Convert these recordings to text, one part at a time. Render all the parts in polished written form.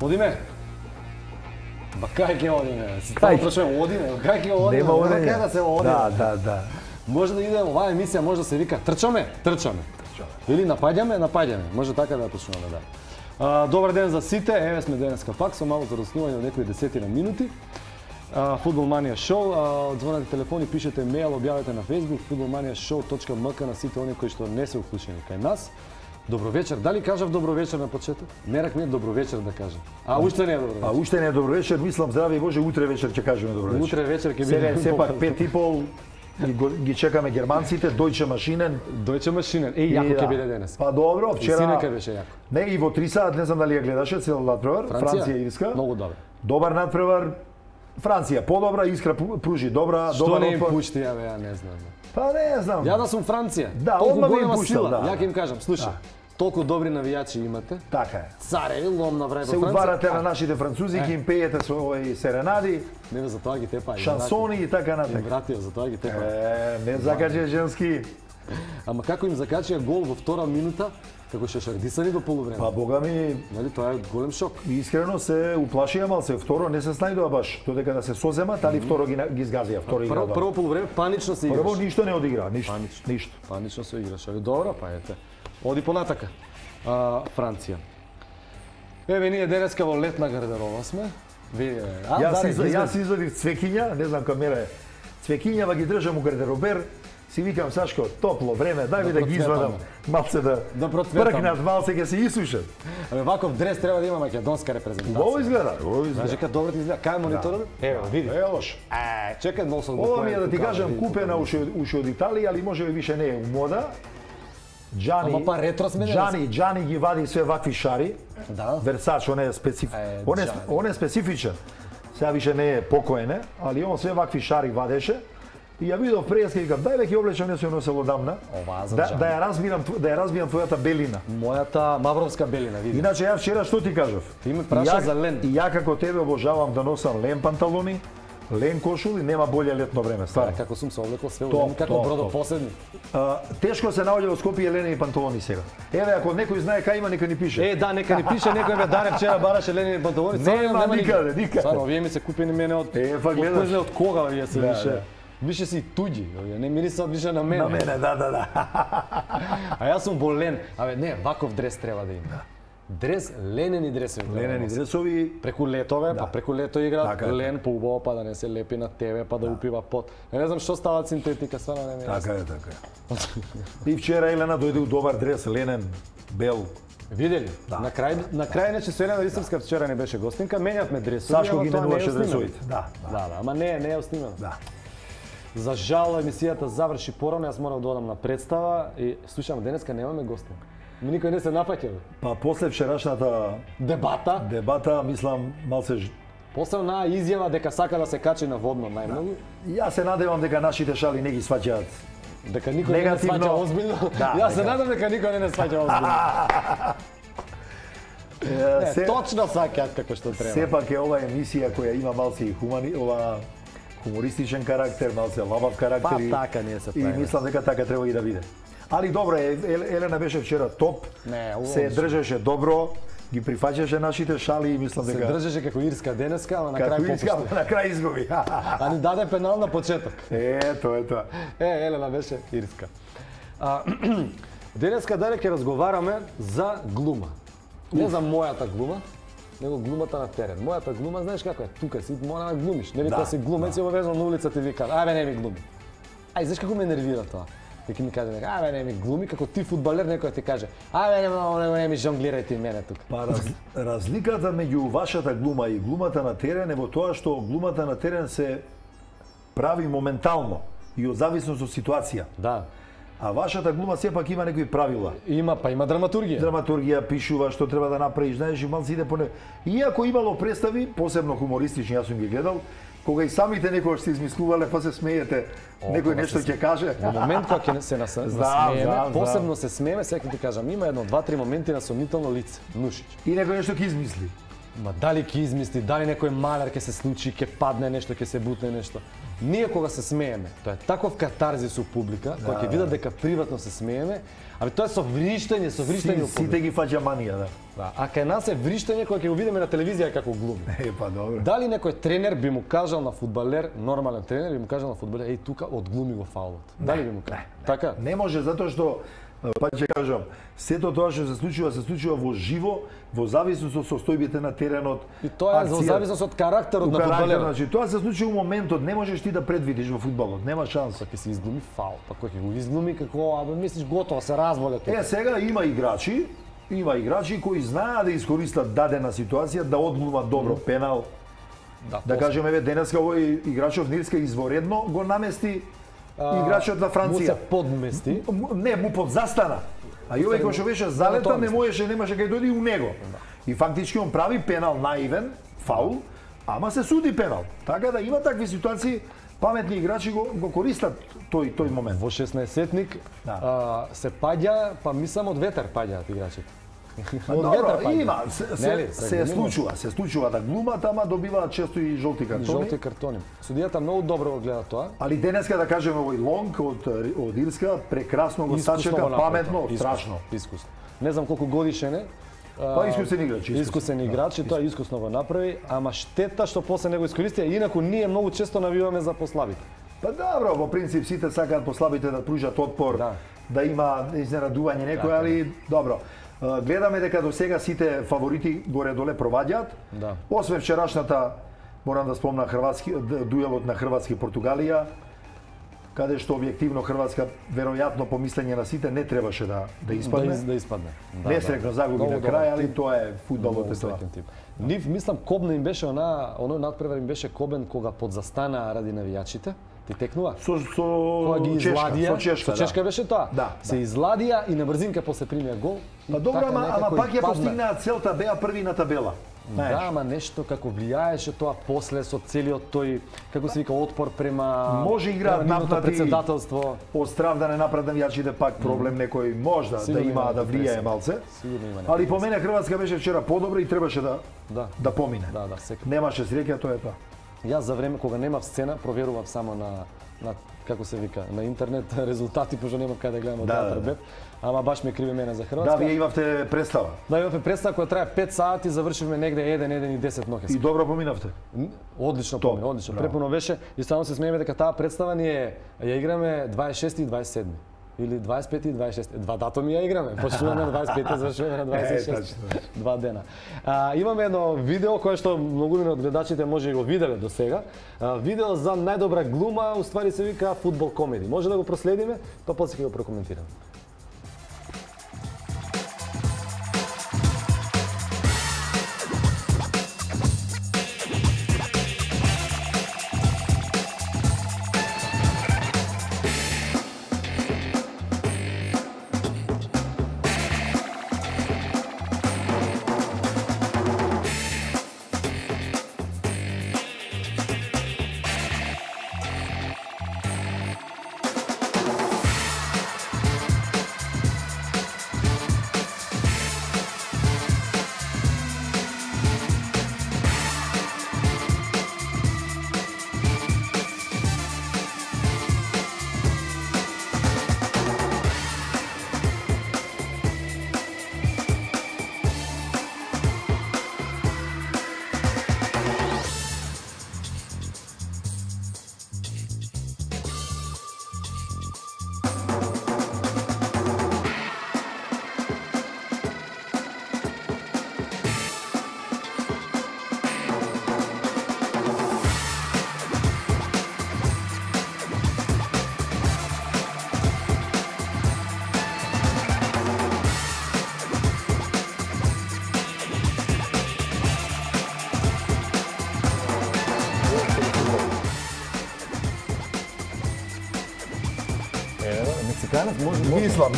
Одиме. Ба кај ќе одиме? Кај прашувам, одиме? Кај ќе одиме? Нема одење. Кај да се одиме? Да. Може да иде оваа емисија, може да се вика трчаме. Или напаѓаме. Може така да почнуваме, да. Добар ден за сите. Еве сме денеска пак со мало зароснување од некои десетина минути. Фудбал Манија шоу, звонете телефони, пишете мејл, објавете на Facebook footballmaniashow.mk на сите оние кои што не се уклучени кај нас. Добро вечер. Дали кажав добро вечер на почеток? Мерак ми е добро вечер да кажам. Уште не е добро вечер.Уште не е добро вечер, мислам здраве Боже, утре вечер ќе кажеме добро вечер. Утре вечер ќе биде сепак 5:30 ги чекаме германците, Deutsche Maschinen. Јако ќе биде денес. Па добро, вчера. Синека беше јако. Не, и во 3 саат, не знам дали ја гледаше цел надпревар, Франција и Ирска. Многу добро. Добар надпревар. Франција подобра, Искра пружи добра, Што не им пушти, ја не знам. Па не знам. Ја да сум Франција. Да, толку одма голема им пуштал, сила. да. Ја ќе им кажам, слушај. Толку добри навијачи имате. Така е. Цареви, ломна време се во Франција. Се удварате на нашите французи, ги им пеете со овој серенади. Не, за тоа ги тепа. Шансони и така натаму. Братио, за тоа ги тепа. Не закаче женски. Ама како им закачија гол во втора минута, како шашардисани до полувреме. Па бога ми, нели тоа е голем шок. Искрено се уплашија, мал се второ не се снајдува баш. Додека да се соземат, али второ ги згазија, второ игра. Прво полувреме панично се играше. Прво ништо не одигра, ништо. Панично се играше. Добро, па ете. Оди понатака. Франција. Еве ние денеска во летна гардероба сме. Јас извадив цвекиња, не знам камера е. Цвекињава ги држам у гардеробер. Си викам Сашко, топло време, дај ми да ги извадам. Малце да пркнат, малце ќе се исушат. Абе ваков дрес треба да има македонска репрезентација. Убаво изгледа, Знаеш дека добро ти изгледа. Кај мониторот? Ево, види. Лош. Чекај носот. Ова ми е да ти кажам купена уши од Италија, али може би више не е у мода. Ама па ретро сме Джани ги вади све вакви шари. Да. Версач, он е специфичен. Сега више не е покоене, али он све вакви шари вадеше. И ја видов преска и викам, дај веќе облечам не се носело дамна. Да ја разбијам твојата белина. Мојата мавровска белина, види. Иначе ја вчера што ти кажав? Ти ме праша за лен. И ја како тебе обожавам да носам лен панталони, лен кошули, нема боле летно време, стварно. Како сум се облекол све лен, како бродо последни. Тешко се наоѓа во Скопје ленени панталони сега. Еве ако некој знае кај има, нека ни пише. Да, нека ни пише, некој ме даре вчера бараше ленени панталони. Нема никаде. Стварно, овие ми се купени мене од од кога вие се више. Више си туѓи, не мирисат више на мене. На мене, да. А јас сум болен. Абе не, ваков дрес треба да има. Дрес, ленени дресови. Ленени дресови. Преку летове, па преку лето играат лен поубаво, па да не се лепи на тебе, па да упива пот. Не знам што става синтетика, стварно не ми е. Така е. И вчера Елена дојде у добар дрес, ленен, бел. Видели? На крај нече со Елена Ристовска вчера не беше гостинка, менјавме дресови. Сашко ги менуваше дресовите. Да, ама не е снимано. Да. За жал емисијата заврши порано, јас морав да одам на представа и слушам денеска немаме гостин. Никој не се нафаќа. Па после вчерашната дебата, мислам малце после на изјава дека сака да се качи на водно најмногу. Јас се надевам дека нашите шали не ги сваќаат. Дека никој не сваќа озбилно. Јас се надевам дека никој не сваќа озбилно. Точно сваќаат како што треба. Сепак е ова емисија која има малце и хумористичен карактер, малце лабав карактер. Па така ние се прави. И мислам дека така треба и да биде. Али добро е, Елена беше вчера топ. Се држеше добро, ги прифаќаше нашите шали и мислам дека се држеше како Ирска денеска, ама на крај попушти. На крај изгуби. А ни даде пенал на почеток. Ето. Елена беше Ирска. Денеска дале ќе разговараме за глума. Не за мојата глума, него глумата на терен. Мојата глума, знаеш како е? Тука си мора да глумиш. Нели тоа си глумец и обвезно на улицата ти вика: "Ајде не ми глуми." Ај, знаеш како ме нервира тоа? Дека ми каже: "Ајде не ми глуми", како ти фудбалер некој ти каже: "Ајде не ми жонглирај ти мене тука." Па разликата меѓу вашата глума и глумата на терен е во тоа што глумата на терен се прави моментално и од зависност од ситуација. Да. А вашата глума сепак има некои правила. Има драматургија. Драматургија пишува што треба да направиш, знаеш, и малце иде по не. Иако имало представи, посебно хумористични, јас сум ги гледал, кога и самите некој се измислувале, па се смеете, некој нешто ќе каже. Во момент кога ќе се насмееме, посебно се смееме, сега ќе ти кажам, има едно 2-3 моменти на сомнително лице, Нушич. И некој нешто ќе измисли. Ма дали ќе измисли, дали некој малер ќе се случи, ќе падне нешто, ќе се бутне нешто. Ние кога се смееме, тоа е таков катарзис у публика, кога ќе видат дека приватно се смееме, тоа е со вриштање у публика. Сите ги фаќа манија, да. А кај нас е вриштање кога ќе го видиме на телевизија како глуми. Па добро. Дали некој тренер би му кажал на фудбалер, нормален тренер би му кажал на фудбалер, еј тука одглуми го фаулот. Дали би му кажал? Така? Не може, затоа што па ќе кажам, сето тоа што се случува во живо, во зависност од состојбите на теренот. И тоа е во зависност од карактерот на фудбалерот. Значи, тоа се случува во моментот, не можеш ти да предвидиш во фудбалот, нема шанса. Ќе се изглуми фаул, па кој ќе го изглуми како, мислиш готово се разболе тоа. Сега има играчи кои знаат да искористат дадена ситуација, да одглумат добро пенал. Да кажеме, денеска овој играчот Нирска изворедно го намести играчот на Франција. Му се подмести. Не, му подзастана. А и овој кој што беше залета, немаше кај дојде у него. И фактички он прави пенал наивен, фаул, ама се суди пенал. Така да има такви ситуации, паметни играчи го користат тој момент. Во 16-тетник се паѓа, па мислам од ветер паѓаат играчите. Добро, има, се случува да глумат, ама добиваат често и жолти картони. Жолти картони. Судијата многу добро го гледа тоа. Али денеска да кажеме овој Лонг од Ирска прекрасно го сачека, паметно, страшно. Искусно. Не знам колку годишен е. Па искусен играч. Искусен играч и тоа искусно го направи, ама штета што после него искористија, инаку ние многу често навиваме за послабите. Па добро, во принцип сите сакаат послабите да пружат отпор, да има изненадување некој, али добро. Гледаме дека до сега сите фаворити горе-доле проваѓаат. Освен вчерашната, морам да спомнам дуелот на Хрватска и Португалија, каде што објективно Хрватска веројатно по мислење на сите не требаше да испадне. Да испадне. Несреќно загуби на крај, али тоа е фудбалот е тоа. Нив мислам кобна им беше оној надпревар им беше кобен кога подзастана ради навијачите. Ти текнува? Со Чешка беше тоа. Се изладија и на брзинка после примија гол. Па добро, ама пак ја постигнаат целта, беа први на табела. Да, ама нешто како влијаеше тоа после со целиот тој, како се вика, отпор према може играат напади председателство. Од страв да не напред навијачите пак проблем некој можда да има да влијае малце. Али по мене Хрватска беше вчера подобра и требаше да помине. Немаше среќа, тоа е тоа. Јас за време кога немав сцена проверував само на како се вика, на интернет резултати, пошто немав каде да гледам од театар Бет, ама баш ме криви мене за Хрватска. Да, вие имавте представа. Да, имавме представа која трае 5 сати, завршивме негде 1:10 ноќес. И добро поминавте. Одлично помина, одлично. Препуно беше и само се смееме дека таа представа ние ја играме 26 и 27. Или 25 и 26. Два датуми ја играме. Почнуваме на 25, завршуваме на 26. Два дена. Имаме едно видео кое што многумина од гледачите може и го виделе до сега. Видео за најдобра глума, уствари се вика фудбал комеди. Може да го проследиме, па после ќе го прокоментираме.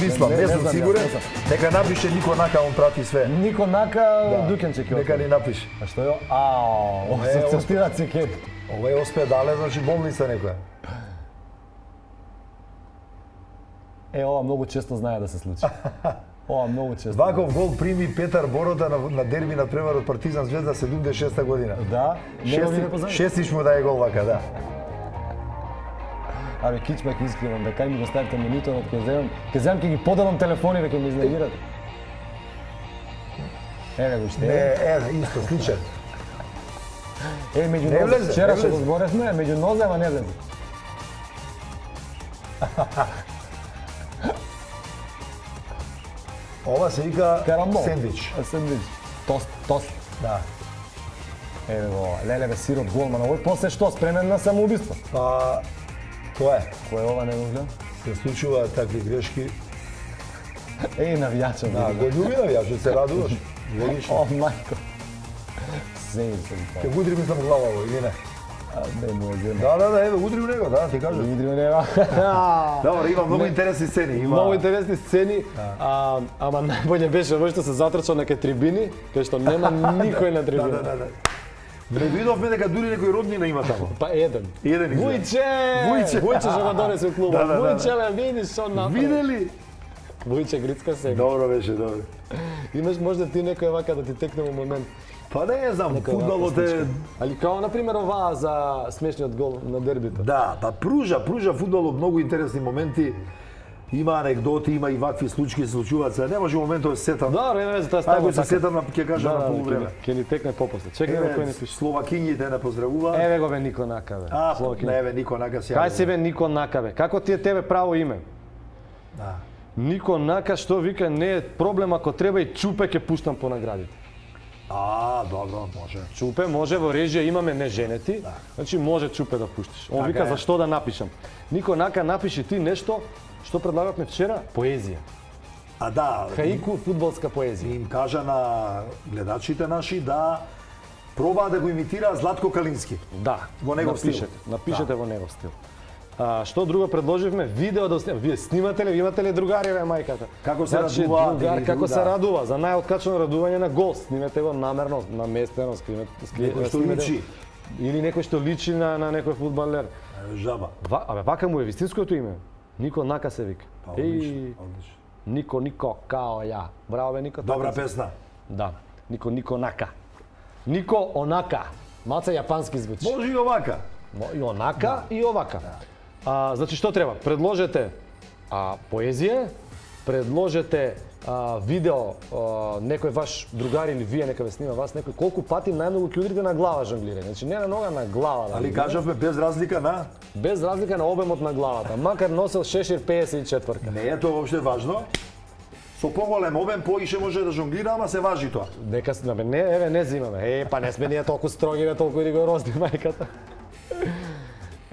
Мислам, не сум сигурен. Нека напише Нико Нака, он прати све. Нико Нака, Дукенче ќе. Нека ни напише. А што е? Асоциација ќе. Ова е оспедале, значи болница некоја. Ова многу често знае да се случи. О, многу често. Ваков гол прими Петар Борота на дерби на преварот Партизан Звезда 76 година. Да? Шестиш му даje гол вака, да. Абе, кичбак искривам, да кај ми го ставите минутонот, ќе земам ќе ги поделам телефони, ќе ми изнегират. Еве го ште. Не, исто, сличен. Меѓу нозе, вчера што го зборевме, меѓу нозева не влезе. Ова се вика карамбол. сендвич. Сендвич. Тост. Да. Еве го, леле сироп голман, овој после што спремен на самоубиство. Па тоа е. Кој ова не го гледам? Се случува такви грешки. Навијача. Да, го љуби навијачот, се радуваш. Логично. О, мајко. Зејр се ми Ке удри мислам глава ово, или не? Не му е зема. Да, еве, удри у него, да, ти кажам. Удри у него. Добро, има многу интересни сцени. Многу интересни сцени, ама најбоље беше овој што се затрча на трибини, кај што нема никој на трибина. Да. Не видовме дека дури некој роднина има таму. Па еден. Вујче што го донесе у клубот. Вујче, видиш што направи. Видели? Вујче Грицка се. Добро беше, добро. Имаш можда ти некој вака да ти текне во момент. Па не знам, фудбалот е... Али као, например, оваа за смешниот гол на дербито. Да, па пружа фудбалот многу интересни моменти. Има анегдоти, има и вакви случаи се случуваат. Не може моментот да се сетам. Да, не, за таа става. Ако се сетам, ќе кажам на полувреме. Ќе ни текне попосле. Чекај на кој ни пише. Словакињите не поздравуваат. Еве го бе Нико Нака бе. Не бе Нико Нака се. Кај си бе Нико Нака бе? Како ти е тебе право име? Да. Нико Нака што вика не е проблем ако треба и Чупе ќе пуштам по наградите. Добро, може. Чупе може, во режија имаме не женети, значи може Чупе да пуштиш. Он вика за што да напишам. Нико Нака напиши ти нешто што предлагавме вчера, поезија. Да. Хаику, фудбалска поезија. Им кажа на гледачите наши да пробаа да го имитира Златко Калински. Да, во негов стил. Напишете во негов стил. Што друго предложивме? Видео да снимаме. Вие снимате ли, имате ли другари бе мајката? Како се радува? Другар како се радува, за најоткачено радување на гол. Снимете го намерно, наместено, некој што личи. Или некој што личи на некој фудбалер. Жаба. Вака му е вистинското име. Нико Нака се вика. Нико, као ја. Браво бе, Нико. Добра песна. Да. Нико Нака. Нико Онака. Малце јапански звучи. Може и овака. И онака, и овака. Значи, што треба? Предложете поезија, предложете видео, некој ваш другар или вие нека ве снима вас, некој колку пати најмногу ќе удрите на глава жонглирање. Значи не на нога, на глава. Али кажавме без разлика на? Без разлика на обемот на главата, макар носел шешир 54. Не е тоа воопште важно. Со поголем обем поише може да жонглира, ама се важи тоа. Дека не зимаме. Па не сме ние толку строги, толку ригорозни мајката.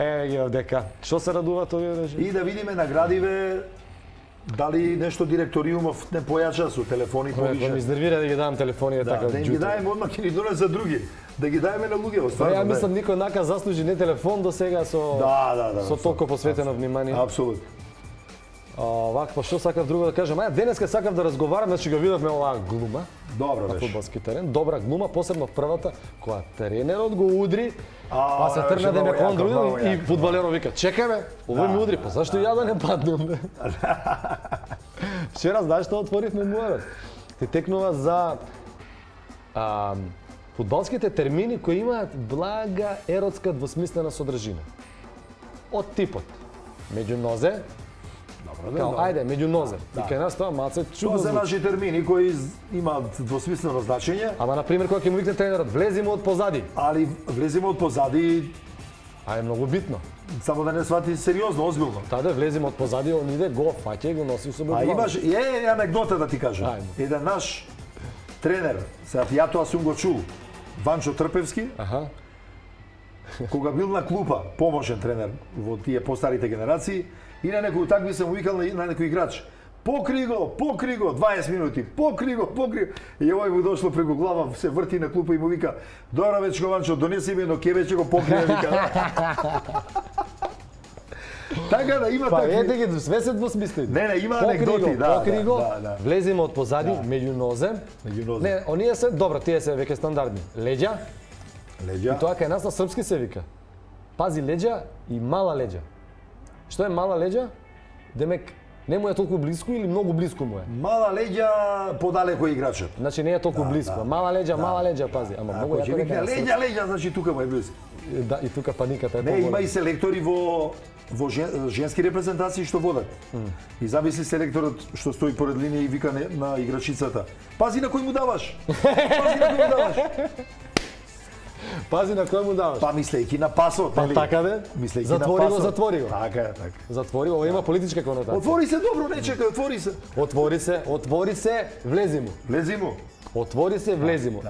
Еве ги овдека. Што се радува тој режим? И да видиме наградиве дали нешто директориумов не појача со телефони повише. Ме изнервира да ги дадам телефони така. Да ги даеме одма ќе ни донесе други. Да ги даеме на луѓе, стварно. Ја мислам Нико Нака заслужи не телефон до сега со со толку посветено внимание. Апсолутно. Вакво што сакав друго да кажам? Денеска сакав да разговарам, значи го видовме оваа глума. Добро беше. На фудбалски терен, добра глума, посебно првата, која тренерот го удри, па се тргна да ме кон други и фудбалерот вика: "Чекај бе, овој ми удри, па зашто ја да не паднам бе?" Вчера знаеш што отворивме муавет. Ти текнува за фудбалските термини кои имаат блага еротска двосмислена содржина. Од типот меѓу нозе, као, ајде, меѓу нозе. И кај нас тоа малце чудно звучи. Тоа се наши термини кои имаат двосмислено значење. Ама, например, кога ќе му викне тренерот, влезиме од позади. Али влезиме од позади... Е многу битно. Само да не свати сериозно, озбилно. Таде влезиме од позади, он иде, го фаќа и го носи со глава. Имаш, анегдота да ти кажам. Еден наш тренер, сега ја тоа сум го чул, Ванчо Трпевски, кога бил на клупа, помошен тренер во тие постарите генерации, и на некој такви се му викал на некој играч: покри го, 20 минути, покри го. И овој му дошло преку глава, се врти на клупа и му вика: "Добро вече Ванчо, донеси ми едно кебече, го покрија", вика. Така да има такви. Па ете ги, све се двосмислени. Не, има анегдоти, покри го, влезиме од позади, меѓу нозе. Не, оние се, добро, тие се веќе стандардни. Леѓа. И тоа кај нас на српски се вика: "Пази леѓа" и "мала леѓа". Што е мала леѓа? Демек Не му е толку близко или многу близко му е? Мала леѓа, подалеко играчот. Значи не е толку близко. Мала леѓа, пази. Ама многу јако дека леѓа, значи тука му е близко. Да, и тука паниката е Не, има и селектори во женски репрезентации што водат. И замисли селекторот што стои поред линија и вика на играчицата: "Пази на кој му даваш." Пази на кој му даваш. Пази на кој му даваш. Па мислејќи на пасот, нели? Па така де. Затвори го. Така е, така. Затвори, ова има политичка конотација. Отвори се, добро, не чекај, Отвори се, влези му. Отвори се, влези му.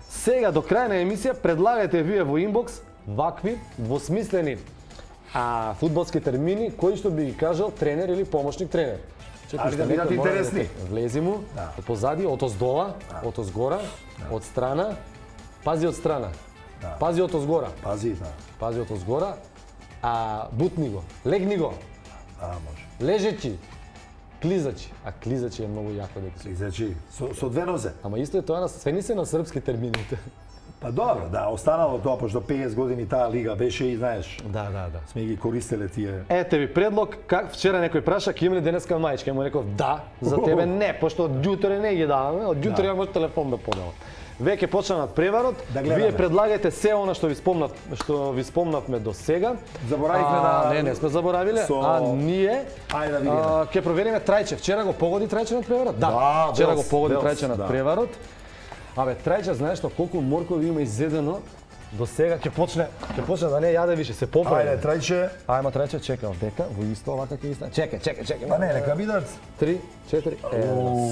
Сега до крај на емисија предлагајте вие во инбокс вакви двосмислени фудбалски термини кои што би ги кажал тренер или помошник тренер. Али да бидат интересни. Влези му, од позади, од оздола, од озгора, од страна. Пази од страна. Пази од озгора. Пази од озгора. Бутни го, легни го. Може. Лежечи. Клизачи. Клизачи е многу јако дека се. Клизачи со две нозе. Ама исто е тоа на свени се на српски термините. Па добро, да, останало тоа пошто 50 години таа лига беше и знаеш. Да. Сме ги користеле тие. Ете ви предлог, как вчера некој праша, ќе има ли денеска мајчка? Му реков да, за тебе не, пошто од ѓутре не ги даваме, од ѓутре ја може телефон да подава. Веќе почна надпреварот. Вие предлагајте се она што ви спомнавме до сега. Заборавивме да не сме заборавиле, ние ќе провериме Трајче. Вчера го погоди Трајче надпреварот? Да, вчера го погоди Трајче надпреварот. Трајче, знаеш што колку моркови има изедено до сега, ќе почне да не јаде више, се поправи. Ајде Трајче. Трајче, чека дека во исто овака ќе иста. Чекај. Па не, нека бидат 3, 4,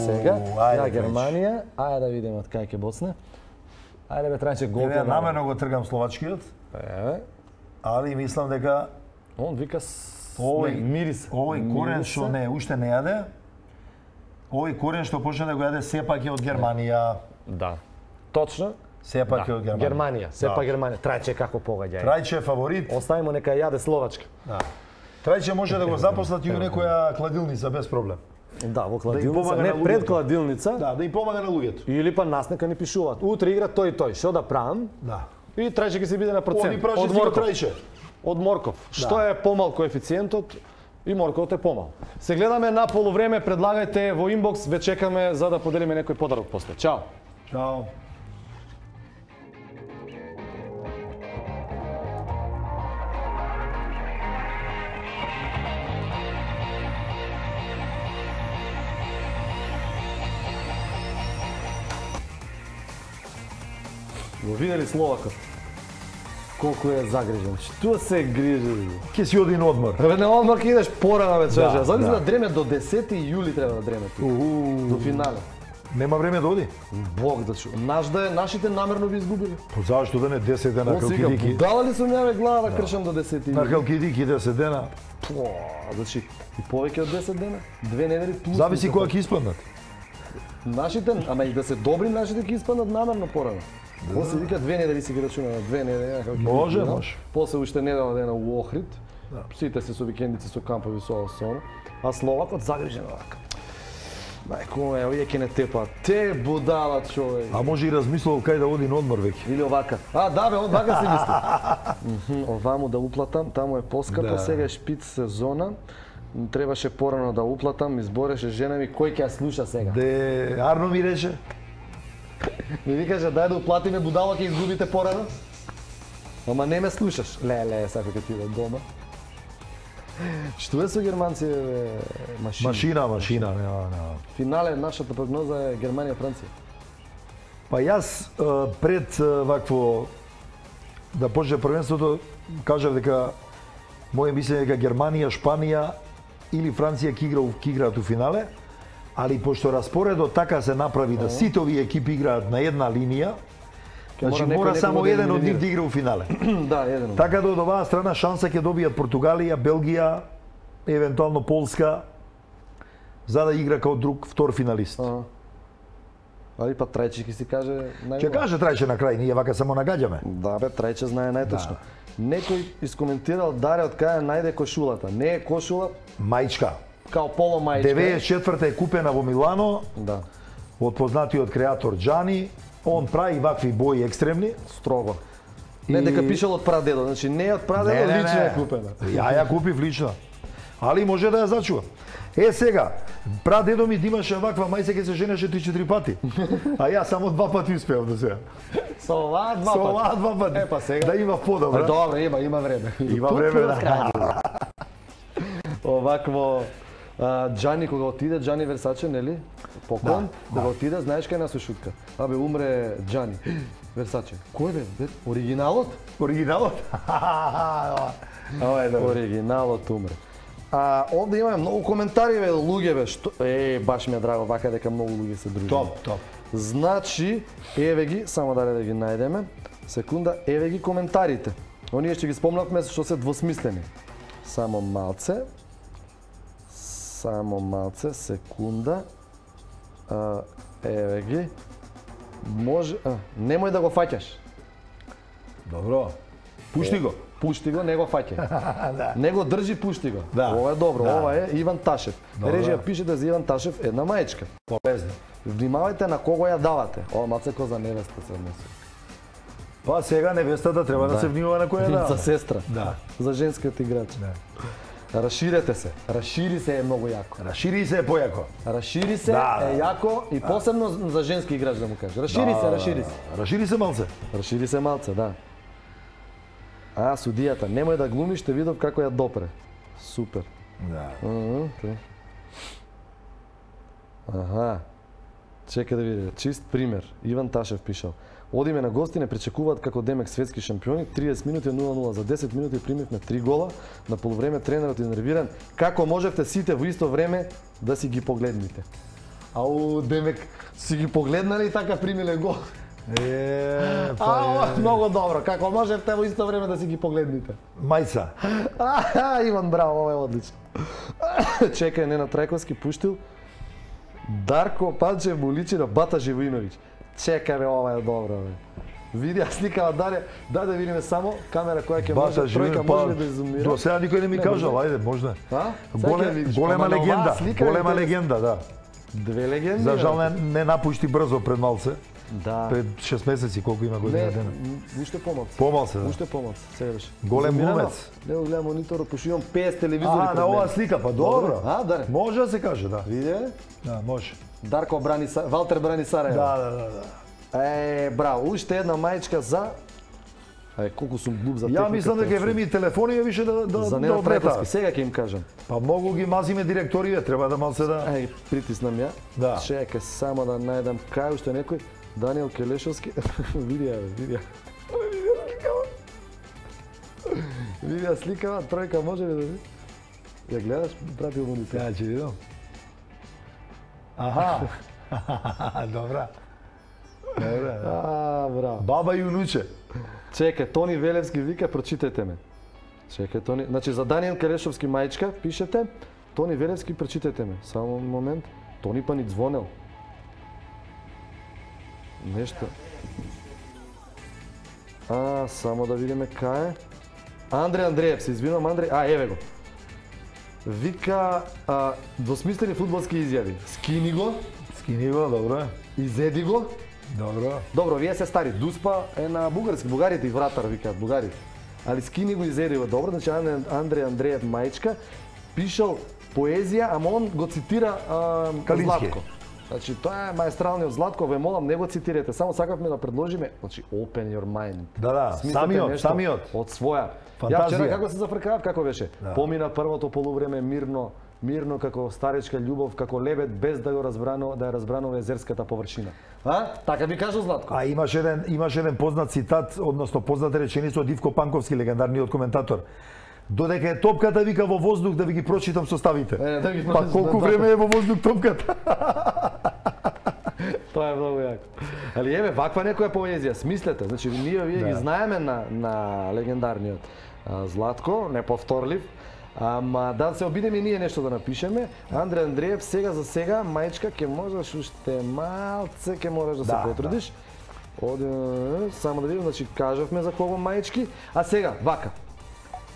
сега. Ја Германија, ајде да видиме од кај ќе боцне. Ајде бе Трајче гол. Ја намерно го тргам словачкиот. Али мислам дека он вика мирис. Овој корен што не уште не јаде. Овој корен што почна да го јаде сепак е од Германија. Да. Точно. Сепак е од Германија. Сепак Германија. Трајче како погодја. Трајче е фаворит. Оставимо нека јаде Словачка. Трајче може да го запослат и у некоја кладилница без проблем. Да, во кладилница, не пред кладилница. Да им помага на луѓето. Или па нас нека ни пишуваат. Утре игра тој и тој. Што да правам? Да. И Трајче ќе се биде на процент. Од Морков. Од Морков. Што е помал коефициентот? И Морковот е помал. Се гледаме на полувреме, предлагајте во инбокс, ве чекаме за да поделиме некој подарок после. Чао. Чао. Го видели Словакот? Колку е загрижен. Што се грижи? Ке си оди на одмор. На одмор ке идеш порано вечерже. Зали да дреме до 10 јули треба да дреме тука. До финале. Нема време да оди? Бог да чу. Нашите намерно би изгубили. Па зашто да не 10 дена Халкидики? Дала ли сум јаве глава да кршам до 10 јули? На Халкидики 10 дена. Значи и повеќе од 10 дена? 2 недели плюс. Зависи кога ќе испаднат. Нашите, ама и да се добри нашите ќе испаднат намерно порано. После вика 2 недели си ги рачуна на 2 недели. Може. После уште недела дена у Охрид. Сите се со викендици, со кампови, со оно. А Словакот загрижен овака. Мајко, овие ќе не тепаат. Те будала човек. А може и размислувал кај да оди на одмор веќе. Или овака. Да бе, овака си мисли. Оваму да уплатам, таму е поскапо, сега е шпиц сезона. Требаше порано да уплатам, избореше жена ми, кој ќе ја слуша сега? Арно ми рече. Ми викаше, дај да уплатиме, будала ќе изгубите порано. Ама не ме слушаш. Леле, сака ќе ти идам дома. Што е со германци, Машина. Финале, нашата прогноза е Германија-Франција. Па јас пред вакво да почне првенството, кажав дека моје мислење дека Германија, Шпанија или Франција ќе играат у финале, али пошто распоредот така се направи да сите овие екипи играат на една линија, значи мора само еден од нив да игра у финале. Да, еден. Така да од оваа страна шанса ќе добијат Португалија, Белгија, евентуално Полска, за да игра као друг втор финалист. Али па Трајче ќе си каже најголем. Ќе каже Трајче на крај, ние вака само нагаѓаме. Да бе, Трајче знае најточно. Некој искоментирал Даре од кај најде кошулата. Не е кошула, мајчка. Као поло мајчка. 94-та е купена во Милано. Да. Од познатиот креатор Џани. Он прави вакви бои екстремни. Строго. Не дека пишал од прадедо, значи не од прадедо, лично е купена. Ја купив лично. Али може да ја зачува. Сега, прадедо ми имаше ваква мајца ке се женеше 3-4 пати. А ја само 2 пати успеав до сега. Со оваа 2 пати. Со оваа 2 пати. Па сега. Да има подобро. Добро, има време. Има време, да. Овакво Джани кога отиде, Джани Версаче, нели? Покон, кога отиде, знаеш кај нас шутка. Абе, умре Джани. Версаче. Кој бе? Оригиналот? Оригиналот? Оригиналот умре. Овде имаме многу коментари, бе, луѓе, бе, што... баш ми е драго вака дека многу луѓе се дружат. Топ. Значи, еве ги, само да ги најдеме. Секунда, еве ги коментарите. Оние што ги спомнавме што се двосмислени. Само малце, секунда. Еве ги. Може, немој да го фаќаш. Добро. Пушти го. Пушти го, не го фаќај. Да. Не го држи, пушти го. Да. Ова е добро, Да. ова е Иван Ташев. Режија пишете за Иван Ташев една мајчка. Полезно. Внимавајте на кого ја давате. Ова маце ко за невеста се односи. Па сега невестата треба да се внимава на која дава. За сестра. Да. За женскиот играч. Да. Расширете се. Расшири се е многу јако. Расшири се е појако. Расшири се Да, е јако и посебно за женски играч да му кажеш. Расшири се. Расшири се малце. Расшири се малце, да. Судијата, немој да глумиш, те видов како ја допре. Супер. Да. Чекај да види, чист пример. Иван Ташев пишал. Одиме на гости, не пречекуваат како Демек светски шампиони, 30 минути 0-0, за 10 минути примивме 3 гола, на полувреме тренерот инервиран. Како можевте сите во исто време да си ги погледните? Ау, Демек, си ги погледнали и така примиле гол. Многу добро. Како можевте во исто време да си ги погледните? Мајца. Иван, браво, ова е одлично. Чекај, Нена Трајковски пуштил. Дарко Панчев му личи на Бата Живиновиќ. Чекај, бе, ова е добро, бе. Види, ја сликава Даре. Дај да видиме само камера која ќе може, тројка може да изумира. До сега никој не ми кажал, ајде, можда. Голема Па легенда, голема легенда, да. Две легенди. За жал не напушти брзо пред малце. Да. Пред 6 месеци колку има година дена. Уште помалце. Помалце, да. Уште помалце, сега беше. Голем глумец. Не го гледам мониторот, пошто имам 50 телевизори пред на оваа мене. слика, па добро. Даре. Може да се каже, да. Види? Да, може. Дарко брани Валтер брани Сарајево. Да. Браво, уште една мајчка за колку сум глуп за Ја мислам дека е време и телефони више да обретат. Сега ќе им кажам. Па многу ги мазиме директорија, треба да малце да. Притиснам ја. Да. Чекај само да најдам кај уште некој. Даниел Келешовски. Види сликава, тројка може ли да види? Ја гледаш, пратил монитор. Ја ќе видам. Аха. Добра. Браво. Баба и унуче. Чекај, Тони Велевски вика, прочитајте ме. Чекај, Тони, значи за Даниел Келешовски мајчка пишете, Тони Велевски прочитајте ме. Само момент. Тони па ни звонел. Нешто. Само да видиме кај е. Андре Андреев, се извинувам, Андре. Еве го. Вика, двосмислени фудбалски изјави. Скини го. Добро. Изеди го. Добро, вие се стари. Дуспа е на бугарски. Бугарите и вратар викаат, бугарите. Али скини го, изеди го. Добро, значи Андре Андреев мајчка пишал поезија, ама он го цитира Златко. Значи, тоа е маестралниот Златко, ве молам, не го цитирате, само сакавме да предложиме, значи, open your mind. Да, самиот. Од своја. Фантазија. Ја вчера како се зафркавав, како беше? Помина првото полувреме мирно како старечка љубов, како лебед без да ја разбранува езерската површина. Така би кажал Златко. Имаш еден познат цитат, односно позната реченица од Ивко Панковски, легендарниот коментатор. Додека е топката, вика, во воздух, да ви ги прочитам составите. Па колку време е во воздух топката? Тоа е многу јако. Али еве, ваква некоја поезија, смислете. Значи, вие ги знаеме на легендарниот Златко, неповторлив. Ама да се обидеме и ние нешто да напишеме. Андре Андреев, сега за сега, мајчка, ќе можеш уште малце, ќе можеш да се потрудиш. Само да видим, значи, кажавме за кого мајчки. А сега, вака.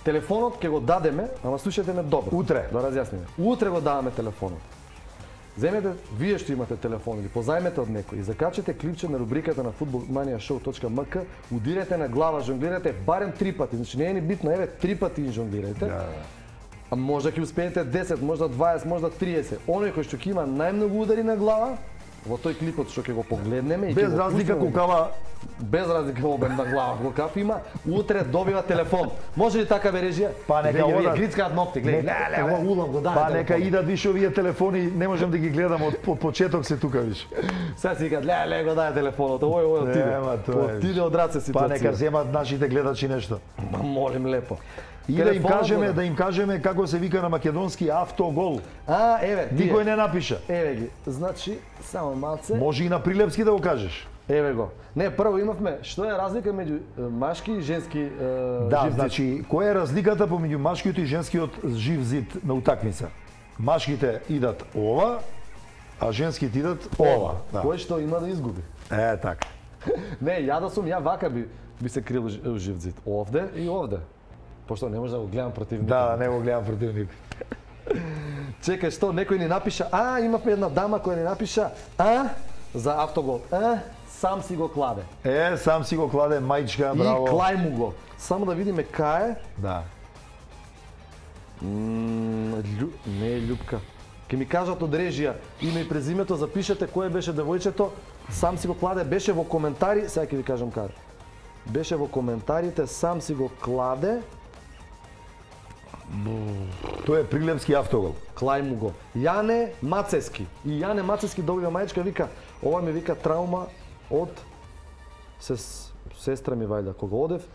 Телефонот ќе го дадеме, ама слушате ме добро. Утре. Да разјасниме. Утре го даваме телефонот. Земете, вие што имате телефон или позајмете од некој и закачете клипче на рубриката на footballmaniashow.mk, удирете на глава, жонглирате барем 3 пати. Значи не е ни битно, еве 3 пати жонглирате. А може ќе успеете 10, можда 20, можда 30. Оној кој што ќе има најмногу удари на глава, во тој клипот што ќе го погледнеме и без разлика кукава, без разлика обем на глава кукав има, утре добива телефон. Може ли така бе режија? Па нека одат грицкаат ногти, гледај, ова улов го даде. Па нека идат више овие телефони, не можам да ги гледам од почеток се тука више. Сега си викаат, ле го даде телефонот, ој отиде од раце ситуација. Па нека земат нашите гледачи нешто. Молим лепо. И да им кажеме како се вика на македонски автогол. Еве, никој не напиша. Еве ги. Значи, само малце. Може и на прилепски да го кажеш. Еве го. Не, прво имавме што е разлика меѓу машки и женски да, значи, која е разликата помеѓу машкиот и женскиот жив зид на утакмица? Машките идат ова, а женските идат ова. Да. Кој што има да изгуби? Така. Не, ја вака би се крил жив зид. Овде и овде. Пошто не може да го гледам противник. Да, не го гледам противник. Чекај, што некој ни напиша, имавме една дама која ни напиша, за автогол, сам си го кладе. Сам си го кладе, мајчка, браво. И клај му го. Само да видиме кај е. Да. Не е Љупка. Ке ми кажат од режија име и презимето, запишете кој беше девојчето, сам си го кладе, беше во коментари, сега ќе ви кажам каде. Беше во коментарите, сам си го кладе. Тој е прилепски автогол. Клај му го. Јане Мацески. И Јане Мацески добива мајчка, вика, ова ми вика траума од сестра ми вајда. Кога одев,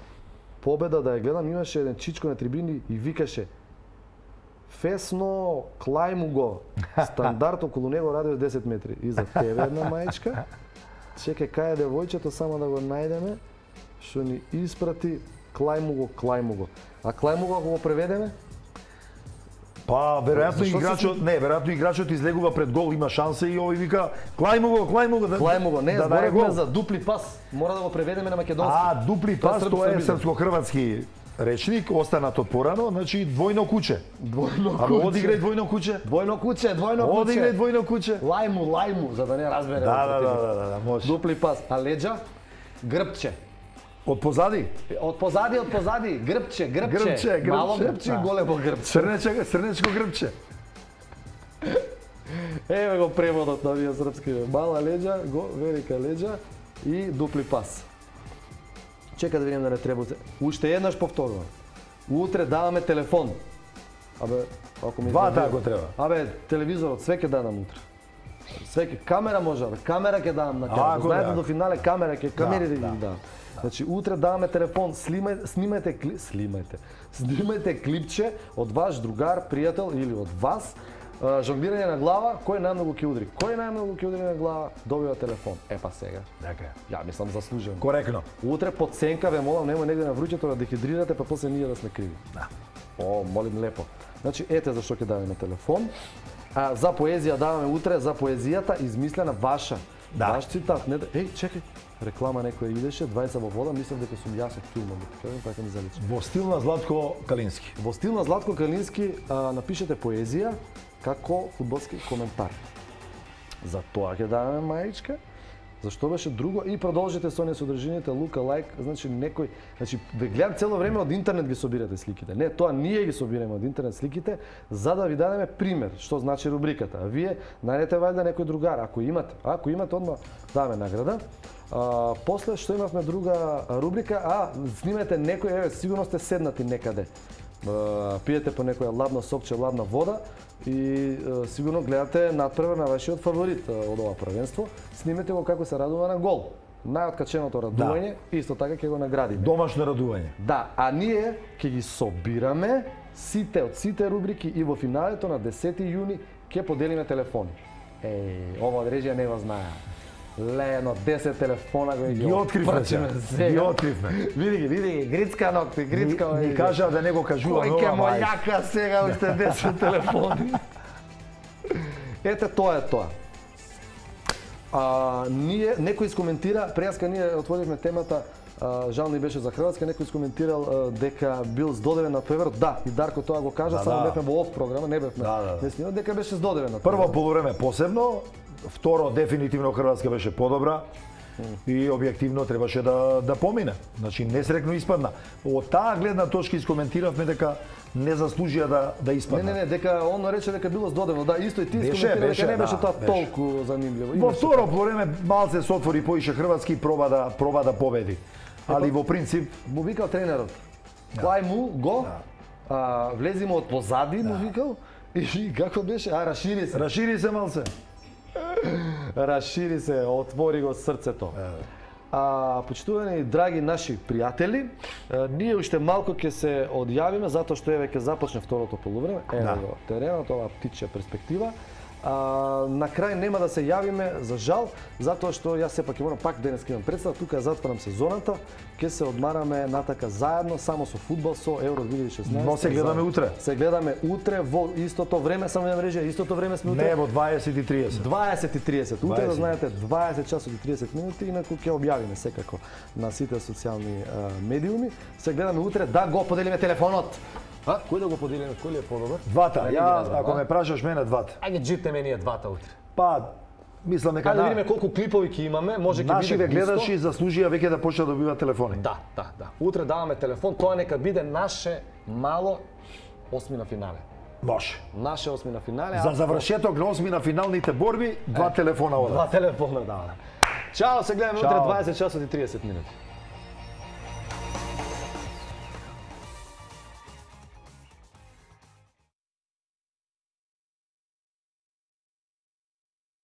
победа да ја гледам, имаше еден чичко на трибини и викаше Фесно, клај му го. Стандард околу него радио 10 метри. И за тебе една мајчка. Чекај кај е девојчето, само да го најдеме. Што ни испрати, клај му го. А клај му го ако го преведеме? Па, веројатно играчот излегува пред гол, има шанса и овој вика клај му го. Клај му го, не, зборевме за дупли пас. Мора да го преведеме на македонски. Дупли пас, тоа е српско-хрватски речник, останат од порано, значи двојно куче. Одиграј двојно куче. Одиграј двојно куче. Лај му, за да не разбере. Да, може. Дупли пас, а леđa грбче. Од позади? Од позади, грбче. Мало грбче и големо грбче. Срнечко грбче. Еве го преводот на овие српски. Мала леđa, велика леđa и дупли пас. Чека да видим да не треба. Уште еднаш повторувам. Утре даваме телефон. Ако ми ако треба. Телевизорот све ќе дадам утре. Све камера може, камера ќе дадам на камера. Знаете до финале камера ќе камерите ги дадам. Значи утре даваме телефон, снимајте клипче од ваш другар, пријател или од вас, жонглирање на глава, кој најмногу ќе удри. Кој најмногу ќе удри на глава, добива телефон. Па сега. Така. Ја мислам заслужено. Коректно. Утре под сенка ве молам, немој негде на вруќето да дехидрирате, па после ние да сме криви. Да. Молим лепо. Значи ете зашто ќе даваме телефон. За поезија даваме утре, за поезијата измислена ваша. Ваш цитат. Чекај. Реклама некоја идеше, 20 во вода, мислам дека сум јас од филмот, така ми заличи. Во стил на Златко Калински. Во стил на Златко Калински напишете поезија како фудбалски коментар. За тоа ќе даваме мајчка. Зашто беше друго и продолжите со оние содржините лука лайк, значи некој, ве гледам цело време од интернет ги собирате сликите. Не, тоа ние ги собираме од интернет сликите за да ви дадеме пример што значи рубриката. А вие најдете вајда некој другар, ако имате одма даваме награда. После што имавме друга рубрика, снимете некој, сигурно сте седнати некаде. Пиете по некоја ладна сокче, ладна вода и сигурно гледате надпревар на вашиот фаворит од ова првенство. Снимете го како се радува на гол. Најоткаченото радување, исто така ќе го наградиме. Домашно радување. Да, а ние ќе ги собираме од сите рубрики и во финалето на 10 јуни ќе поделиме телефони. Ова од режија не го знае. Лено, 10 телефона ги откривме. Види ги, грицка ногти, грицка. Ни кажа да не го кажува нова мајка. Кој ке мојака сега уште 10 телефони. Ете, тоа е тоа. Некој искоментира, преска ние отворивме темата, жал ни беше за Хрватска, некој искоментирал дека бил здодевен на Певерот. Да, и Дарко тоа го кажа, само бевме во оф програма, не бевме. Не снимаме дека беше здодевен на Певерот. Прво полувреме посебно, второ, дефинитивно Хрватска беше подобра. и објективно требаше да помине. Значи несрекно испадна. Од таа гледна точка искоментиравме дека не заслужија да испадна. Не, дека он рече дека било здодевно. Да, исто и ти искоментира дека не беше тоа толку занимљиво. Во второ време малце се отвори поише хрватски проба да победи. Али во принцип му викал тренерот. Дај му го. Влези му од позади, му викал. И како беше? Рашири се. Рашири се малце. Рашири се, отвори го срцето. Почитувани драги наши пријатели, ние уште малку ќе се одјавиме затоа што еве ќе започне второто полувреме. Ево го теренот, ова птичја перспектива. На крај нема да се јавиме, за жал, затоа што јас сепак ќе морам пак денес имам представа, тука ја затварам сезоната, ќе се одмараме натака заедно, само со фудбал, со Евро 2016. Но се гледаме утре. Се гледаме утре во истото време, само ја мрежа, истото време сме утре. Не, во 20:30. 20:30. Утре да знаете 20 часот и 30 минути, инаку ќе објавиме секако на сите социјални медиуми. Се гледаме утре, да го поделиме телефонот. Кој да го поделиме? Кој ли е подобар? Двата. Ако ме прашаш мене, двата. Ајде джипнеме ние двата утре. Па, мислам дека да видиме колку клипови ќе имаме, може ќе биде нашите гледачи заслужија веќе да почнат да добиваат телефони. Да. Утре даваме телефон, тоа нека биде наше мало осмина финале. Може. Наше осмина финале. За завршеток на осмина финалните борби, два телефона одат. Два телефона, да. Чао, се гледаме утре 20 часот и 30 минути.